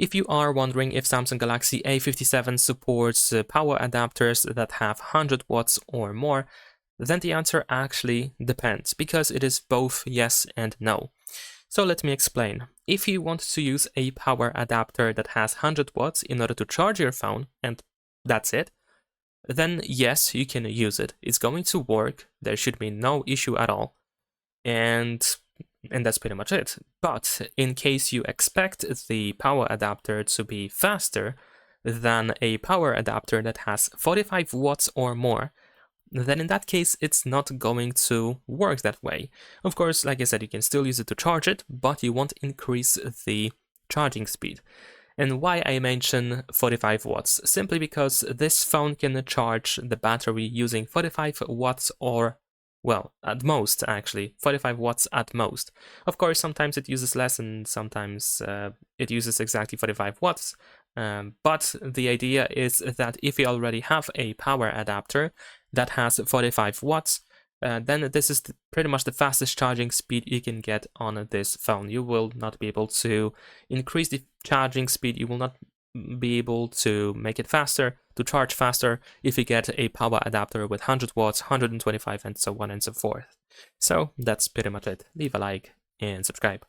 If you are wondering if Samsung Galaxy A57 supports power adapters that have 100 watts or more, then the answer actually depends, because it is both yes and no. So let me explain. If you want to use a power adapter that has 100 watts in order to charge your phone, and that's it, then yes, you can use it. It's going to work. There should be no issue at all. And that's pretty much it. But in case you expect the power adapter to be faster than a power adapter that has 45 watts or more, then in that case, it's not going to work that way. Of course, like I said, you can still use it to charge it, but you won't increase the charging speed. And why I mention 45 watts? Simply because this phone can charge the battery using 45 watts or, well, at most, actually, 45 watts at most. Of course, sometimes it uses less and sometimes it uses exactly 45 watts. But the idea is that if you already have a power adapter that has 45 watts, then this is pretty much the fastest charging speed you can get on this phone. You will not be able to increase the charging speed. You will not be able to make it faster, to charge faster, if you get a power adapter with 100 watts, 125, and so on and so forth. So that's pretty much it. Leave a like and subscribe.